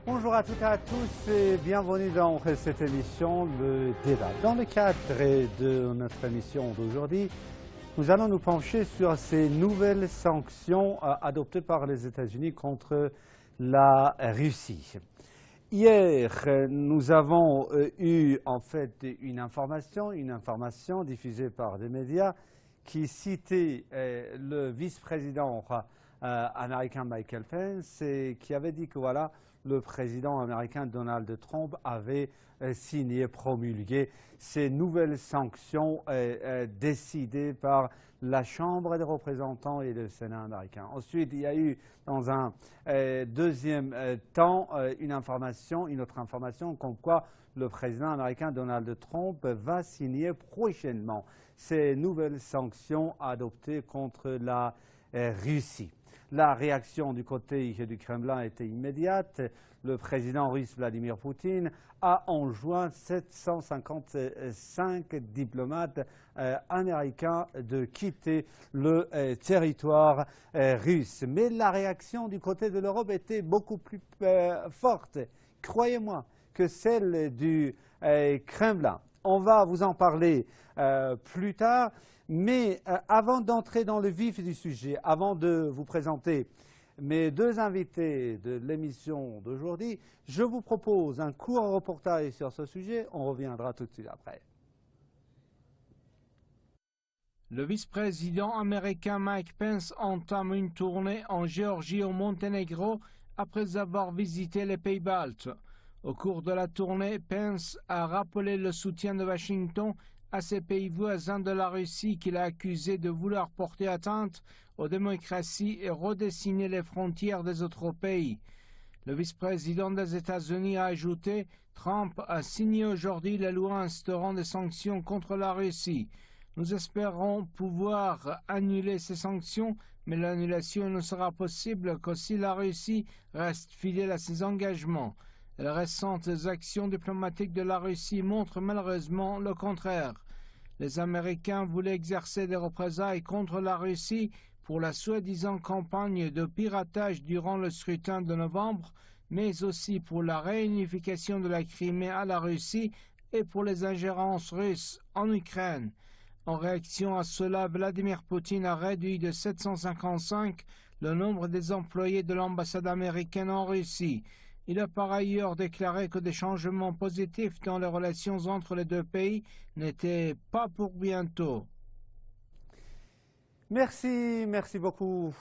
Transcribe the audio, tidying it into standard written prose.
Bonjour à toutes et à tous et bienvenue dans cette émission, le débat. Dans le cadre de notre émission d'aujourd'hui, nous allons nous pencher sur ces nouvelles sanctions adoptées par les États-Unis contre la Russie. Hier, nous avons eu en fait une information diffusée par des médias qui citait le vice-président américain Michael Pence et qui avait dit que voilà, le président américain Donald Trump avait signé, promulgué ces nouvelles sanctions décidées par la Chambre des représentants et le Sénat américain. Ensuite, il y a eu dans un deuxième temps une autre information comme quoi le président américain Donald Trump va signer prochainement ces nouvelles sanctions adoptées contre la Russie. La réaction du côté du Kremlin était immédiate. Le président russe Vladimir Poutine a enjoint 755 diplomates américains de quitter le territoire russe. Mais la réaction du côté de l'Europe était beaucoup plus forte, croyez-moi, que celle du Kremlin. On va vous en parler plus tard. Mais avant d'entrer dans le vif du sujet, avant de vous présenter mes deux invités de l'émission d'aujourd'hui, je vous propose un court reportage sur ce sujet. On reviendra tout de suite après. Le vice-président américain Mike Pence entame une tournée en Géorgie et au Monténégro après avoir visité les pays baltes. Au cours de la tournée, Pence a rappelé le soutien de Washington à ces pays voisins de la Russie qu'il a accusés de vouloir porter atteinte aux démocraties et redessiner les frontières des autres pays. Le vice-président des États-Unis a ajouté « Trump a signé aujourd'hui la loi instaurant des sanctions contre la Russie. Nous espérons pouvoir annuler ces sanctions, mais l'annulation ne sera possible que si la Russie reste fidèle à ses engagements. » Les récentes actions diplomatiques de la Russie montrent malheureusement le contraire. Les Américains voulaient exercer des représailles contre la Russie pour la soi-disant campagne de piratage durant le scrutin de novembre, mais aussi pour la réunification de la Crimée à la Russie et pour les ingérences russes en Ukraine. En réaction à cela, Vladimir Poutine a réduit de 755 le nombre des employés de l'ambassade américaine en Russie. Il a par ailleurs déclaré que des changements positifs dans les relations entre les deux pays n'étaient pas pour bientôt. Merci beaucoup